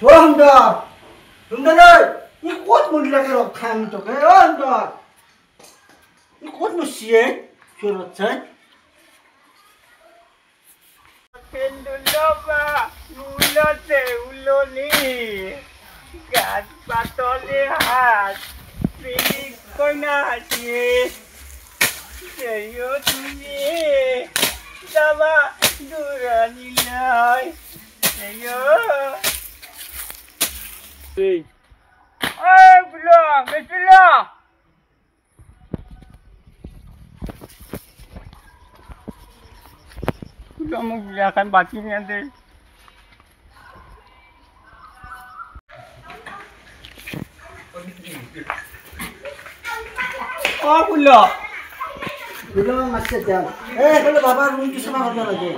সুন্দৰ ই ক'ত মৰিলাকে ৰখা আমি তোকে সুন্দৰ ই ক'ত মৰিছে ফিৰত চাই পেন্দুলবা উলতে উলনি গাত পাতলে হাত পিলি কইনা হাসিয়ে সেও তুমি যাবা দূরানিলাই সেও এই বুলো বেটুলো Kamu akan batin nanti. Oh, Bulo. Bulo masih jam. Kalau bapak room tu sama kerja lagi.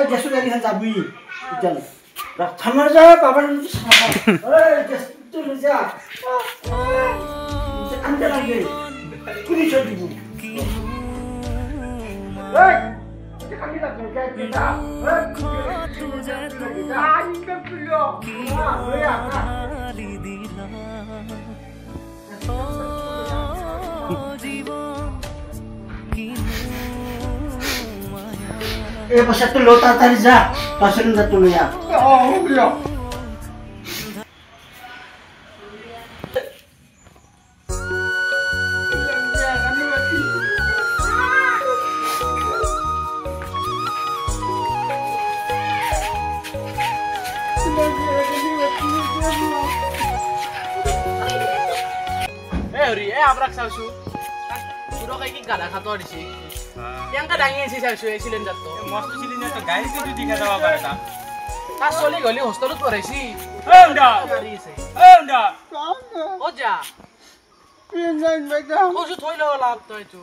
Jesu dari sana jabi. Jalan. Dah, samar jah bapak room tu sama. Jesu tu saja. Anda lagi. Kuni jadi bu. kami tak kerja kita. Ini belum. Pasal tu lo tak tahu jah. Pasal tu tu ya. Oh, belum. Abrak sausu, sudah kayak gini gada kata di sini. Yang kadangnya sih sausu silinder tuh. Maksud silinder tuh guys itu juga tahu apa ya? Tas soli gali hostel tuh resi. Enggak. Enggak. Oja. Pindah betul. Oh su thoi lo lap tuh itu.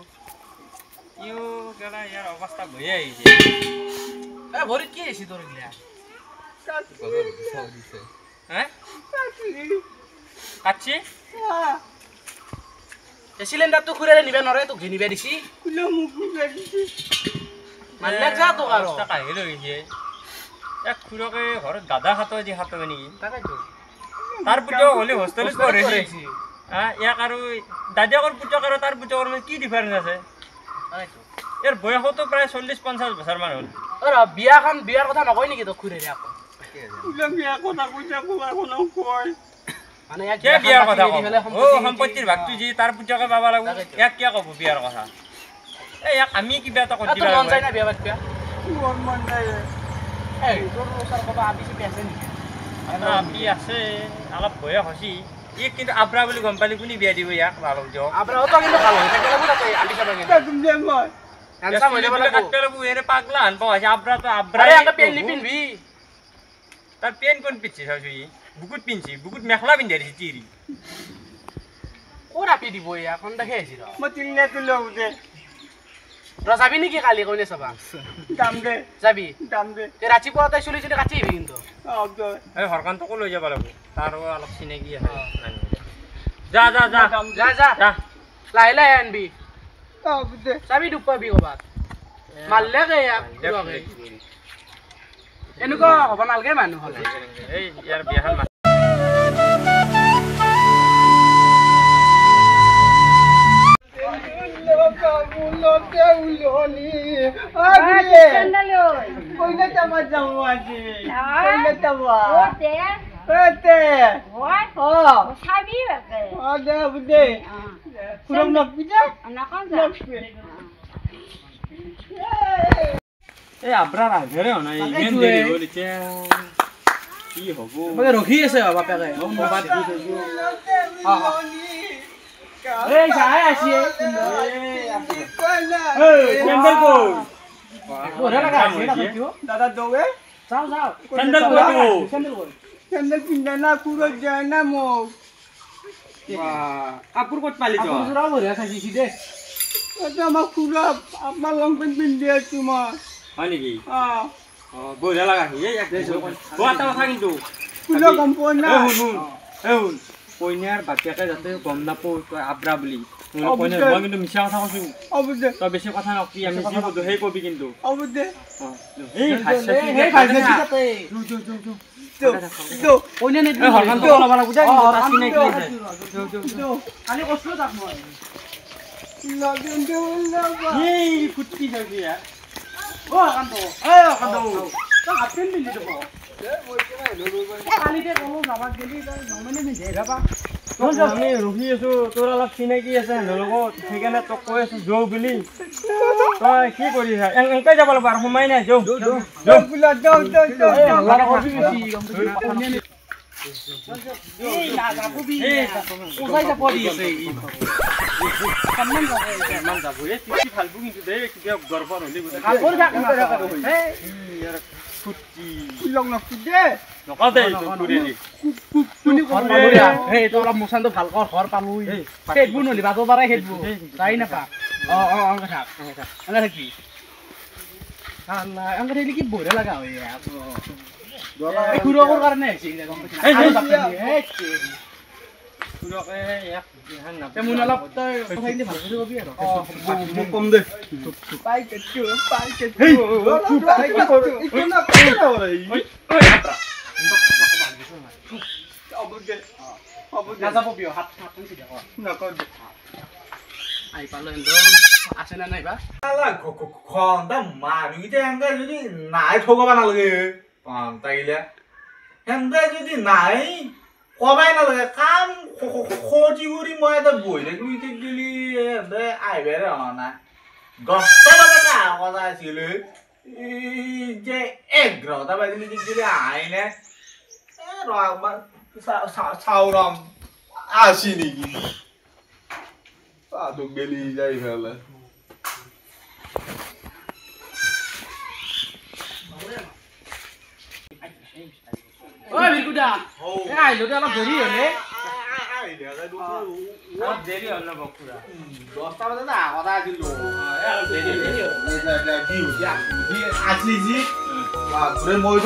Iu kalau ya awasnya boya ini. Borit kiri sih tuh dia. Kaci? Silinder tuh kurang nih benar itu gini beri sih. Kulo mungkin beri sih. Mana jatuh karo? Tak kaya lo ini. Ya kulo ke harus gada kata aja kata ini. Tak itu. Tar pujo oleh hostel itu resi. Ya karo daja kor pujo karo tar pujo kor में की difference আছে? यार বয়স তো প্রায় 40-50 বছর মান হল। আরে বিয়ার কথা নকয় নেকি তো খুরে রে আপো? কুলো বিয়া কথা কইছে কোন কয়। মানে এক বিয়ার কথা ও সম্পত্তির ভাগটো জি তার পুজোকে বাবা লাগু এক কি কব বিয়ার কথা এই আমি কি বিয়া তো কই দিবা মন যায় না বিয়া বাচ্চা মন যায় এই তোর সর কথা আপি সি পেছে নি আপি আছে অলপ বয়স হসি ই কিন্তু আব্রা বলি গম পালি কোনি বিয়া দিব ইয়াক ভালো jo আব্রা তো কিন্তু ভালো থাকে লাগু তাতে আপি সব কিন্তু তুমি যে মই আনসা মইলে বলা কাটতে লাগু এরে পাগলা আন পাওয়া আব্রা তো আব্রা আরে আঙ্কা পেন লিপিনবি তার পেন কোন পিছি সাসুই বুকুত পিনছি বুকুত মেখলা পিন দিছি চিরি কোরা পি দিব এখন দেখে আছি র মতিলে তুলো দে যাবি নাকি কালি কইলে সবা দাম দে যাবি দাম দে তে রাচি পড়াতে চলি চলি কাটিবি কিন্তু এই হরকান তো কই যাব লাগব তারও অলপ চিনাকি আছে যা যা যা যা যা যা লাই লাই আনবি দে যাবি দুপাবি কবাত মারলে গে এনেকুৱা হ'ব নালগে মানুহ হলে এই ইয়াৰ বিয়াখন উলতে উলনি আগে কইলে তামা যাও আজি কইলে তামা ওতে ও সাবি বাকে আগে বুদে পুরো নপিজা নপি এই আব্রার আগেরে না ইমেন দেরি বলিছে কি হবো মানে রখি আছে বাপেকে ও মোবাইল দি দিও এই যাই আছে স্যান্ডেল কই ওরে লাগা আছে না কিও দাদা দৌয়ে যাও যাও স্যান্ডেল কই স্যান্ডেল পিন্দা না পুরো জানা মো কাপড় কত পালি তো কাপড় জোড়া ভরে আছে দে এটা আমার পুরো আপনার লং পেন পিন্দে তোমার হয় নাকি বইলা লাগা এই এক দেশ ও আটা কথা কিন্তু পুরো কম্পন না শুন কইনার বাচ্চাকে যাতে গম নাপো আব্রা বলি কইনা মই কিন্তু মিছা কথা কৈছো অবদে তো বেশি কথা নকবি আমি যি কইছো হেই কবি কিন্তু অবদে এই হাসছে এই হাসছে তাতে যো কইনে নে হৰকান্ত লব লাগব দে তাত চিনাকি আছে খালি কষ্ট যাক মই এই ফুটি যাবি ও কান্ত তো হাফেন মিলি দেব কালিতে কলো যাবাক গেলি তই নমেনে নে যাবা আমি ৰখি আছো তোৰ অলপ চিনাকি আছে লগত সেইকাৰণে তোক কৈ আছো যৌ বুলি তই কি কৰি এনেকৈ যাব লাগিব আৰু সোমাই নাই যৌ মোচানটো ভাল কৰ ঘৰ পালো সেইবোৰ নলি বাব পাৰে সেইবোৰ যাই নাপা অংক থাক থাকি অংক থাকিলে কি বঢ়িয়া লগা হয় খুৰকৰ কাৰণে মোৰ অলপ তই কথাখিনি ভাল কৰি কবি আৰু কম দে নাযাব বিয় হাত আহি পালো আছে না নাইবা মানুহকেইটা এনেকে যদি নাই ঠগাব নালাগে তাইলে সেনেকে যদি নাই কবাই নালাগে কাম খতি কৰি মই এটা বহি থাকিলো এতিয়া গেলি আহিবাৰে অহা নাই 10টা বজাতে অহা কথা আছিলে যে 11টা বাজিলে গেলি আহাই নাই চাউৰাম আছি নেকি তো গেলি যাই ফেলে ঐ বিকুদা এ আইলো দে অলপ দেৰি হলে দেৰি হ'ল ন বকুৰা 10টা বজাতে অহা কথা আছিল আসলি মই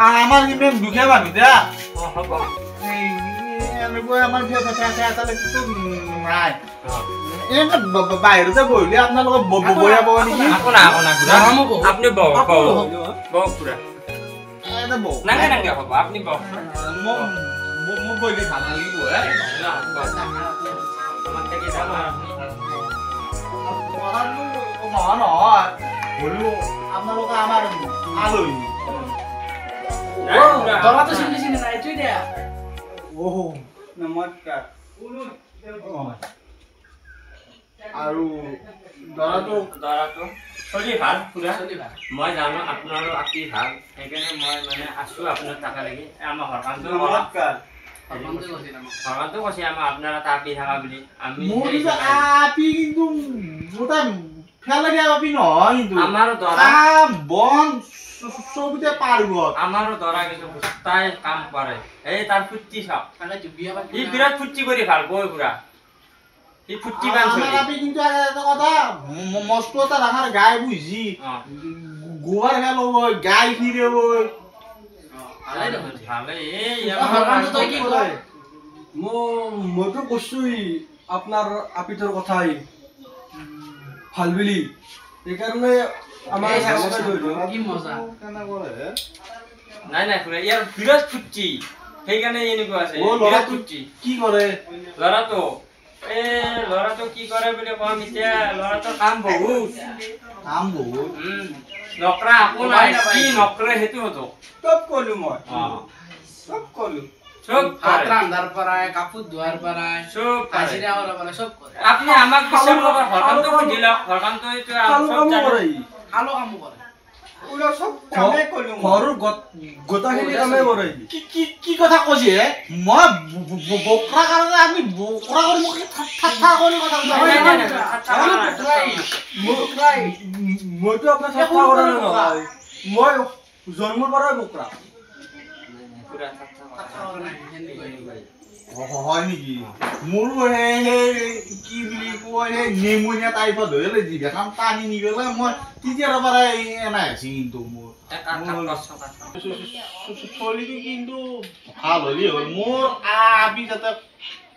আমাৰ ইমান দুখীয়া মানুহ দে এনেকৈ আমাৰ কিন্তু নাই এনে বাহিৰতে বহিলে আপোনালোকক বহিয়া পাব নেকি আপনি আপনি মোক বহিলে ভাল নালাগিব নহয় হলেও আপোনালোকে আমাৰ আলহী দৰাটো চিনি চিনি নাই তুই দে নমস্কাৰ আৰু দৰাটো চলি ভাল পুৰা চলিবা মই জানো আপোনাৰো আতি ভাল সেইকাৰণে মই মানে আছো আপোনাৰ টাকা লাগি আমাৰ হৰকান্ত নমস্কাৰ হৰকান্ত কৈছে আমাৰ আপোনাৰ এটা আপি থাকা বুলি আমি মোৰ কিন্তু আপি কিন্তু মোটা ফেলা দিয়া আপি নহয় কিন্তু আমাৰ দৰা কাম বন চবতে পারব আমারও দরা কিছু তাই কাম করে এই তার ফুটি সব তাহলে তুই বিয়া বাদ এই বিরাট ফুটি করে ভাল বই পুরা এই ফুটি বান আমার আপি কিন্তু একটা কথা মস্ত একটা রাখার গায়ে বুঝি গোয়ার গেল ওই গাই ফিরে ওই ভালে দেখো ভালে এই হরকান্ত তুই কি কর মইতো কইছুই আপনার আপিটোর কথাই ভাল বুলি এইকাৰণে আমাৰ কি মজা কেনা কৰে নাই নাই পুৰা ইয়াৰ বিৰাট ফুটি সেইখানে এনেকুৱা আছে ও লৰা বিৰাট ফুটি কি কৰে লৰা তো কি কৰে বুলি কম এতিয়া লৰা তো কাম বহুত কাম বহুত নকৰা আকো নাই কি নকৰে হেতু হতো চব কলো মই অ চব কলো সব ভাত রান্ধার পরায় কাপড় ধোয়ার পরায় সব হাজিরা করার পরায় সব করে আপনি আমাক বিশ্বাস কৰক হৰকান্ত দিল হৰকান্ত এইটো সব জানে ভালো কাম কৰে ওৰা সব কামে কলো ঘৰৰ গোটাখিনি কামে কৰে কি কি কি কথা কৈছে মই বকৰা কাৰণে আমি বকৰা কৰি মোক ঠাট্টা কৰি কথা মইতো আপোনাৰ চেষ্টা কৰা নহয় মই জন্মৰ পৰাই বকৰা হয় নেকি মোৰো কি বুলি কয় নেমুনীয়া টাইপত ধৰিলে জিভাখন টানি নিগলে মই তেতিয়াৰ পৰাই এনাই আছি কিন্তু মোৰ চলিটো কিন্তু ভাল হ'লেই হ'ল মোৰ আপি যাতে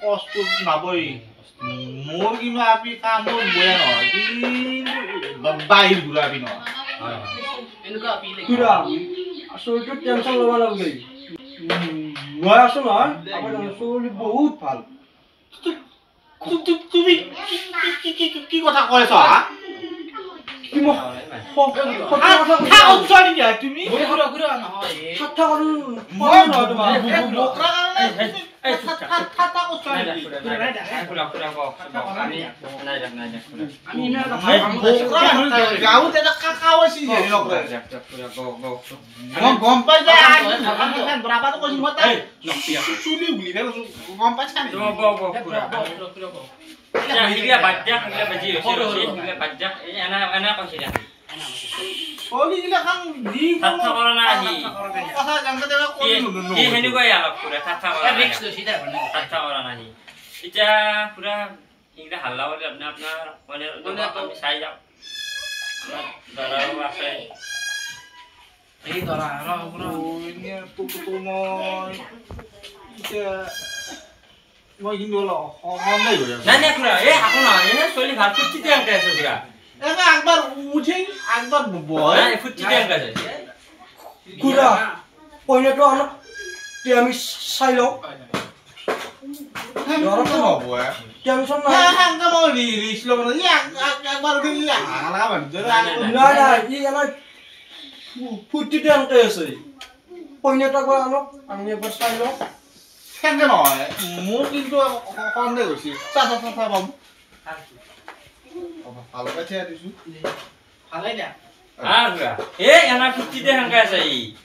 কষ্ট নাবই মোৰ কিন্তু আপি কামৰ বয়া নহয় কিন্তু বাহিৰ ঘূৰাবি নহয় খুৰা আচলতে টেনচন ল'ব নালাগে মই আছো নহয় আপোনাৰ চলি বহুত ভাল তুমি কি কথা কৈছ হা কি মই তুমি গম পাই যায় মই কিন্তু একবার উঠে একবার খুৰা পইনাটো আনক আমি চাই লওঁ টেনচন নাই নাই নাই ই এনাই ফুৰ্তিতে এনেকৈ আছে পইনাটো একবাৰ আনক আমি এবাৰ চাই লওঁ সেনেকে নহয় মোৰ কিন্তু সন্দেহ হৈছে চাম ভালকৈ থিয়া দিছো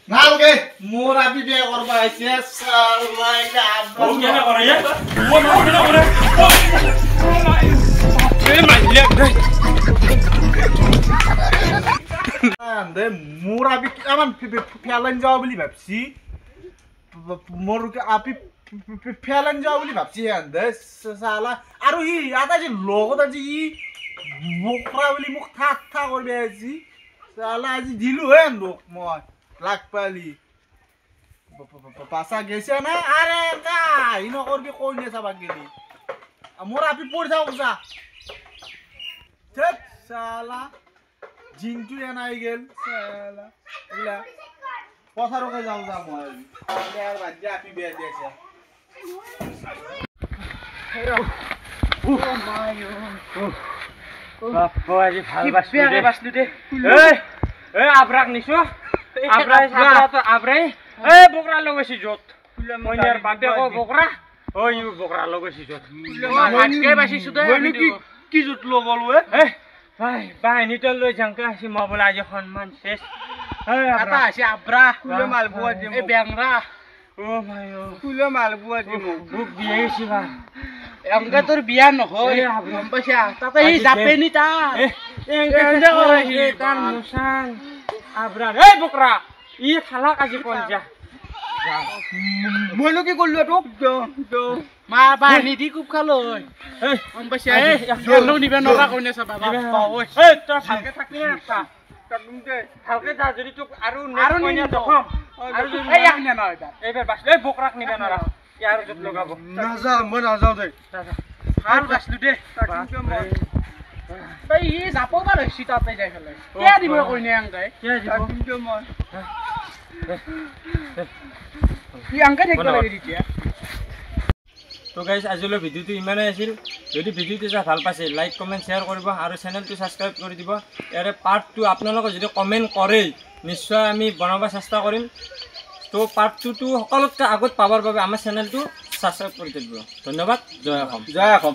নালগে মোৰ আপি বিয়া কৰিব আহিছে মোৰ আপি কিমান ফেলাইন যাওঁ বুলি ভাবছি মোৰ আপি ফেলাইন যাওঁ বুলি ভাবছি চালা আৰু ই এটা যে লগত আজি ই মোকৰা বুলি মোক ঠাট্টা কৰিব আহিছি চালা আজি দিলো হে লোক মই লাগ পালি পাছা গেছে না আৰে ই নকৰবি কৈ নে চাবা গেলি মোৰ আপি পৰি থাকক যা ঠিক চালা জিনটো এনাই গেল চালা এগুলা পথাৰকে যাওঁ যা মই আৰু বাদ আপি বিয়া দিছে আব্ৰাক নিছো আব্ৰাই বকৰা লগাইছি যত মইনাৰ বাপেকো বকৰা বকৰা লগাইছি যত কি জুত লগলো বাহিনীটো লৈ যাংকে আছি মই বোলে আজি সন্মান শেষ এটা আছে আব্ৰা কুলে মালবুৱা দিম এই বেংৰা কুলে মালবুৱা দিম বুক বিয়া গেছি বা এংকে তোৰ বিয়া নহয় গম পাইছা তাতে এই জাপেনি তাৰ মুচাং আব্ৰাক বকৰা ই খালাক আজি কল যা মইনো কি কৰিলো তোক মা বাহিনী দি কুপ খালো গম পাইছা নিবে নকা কইনা চাবা তই ভালকে থাকি ভালকে যা যদি তোক আৰু কইনা দখম এইবাৰ বাছ বকৰাক নিবে নৰা ইয়াৰ যত লগাব নাযাওঁ মই নাযাওঁ দেই ভাল বাছলো দে তই ই যাব পাৰ হৈছি তাতে যাই পেলাই কিয় দিব কইনা আংকাই কিন্তু মই ই আংকাই থাকিব লাগে তেতিয়া তো গাইজ আজিলৈ ভিডিঅ'টো ইমানেই আছিল যদি ভিডিঅ'টো চাই ভাল পাইছে লাইক কমেণ্ট শ্বেয়াৰ কৰিব আৰু চেনেলটো ছাবস্ক্ৰাইব কৰি দিব ইয়াৰে পাৰ্ট 2 আপোনালোকে যদি কমেণ্ট কৰে নিশ্চয় আমি বনাব চেষ্টা কৰিম তো পাৰ্ট 2টো সকলোতকৈ আগত পাবৰ বাবে আমাৰ চেনেলটো ছাবস্ক্ৰাইব কৰি দিব ধন্যবাদ জয় অসম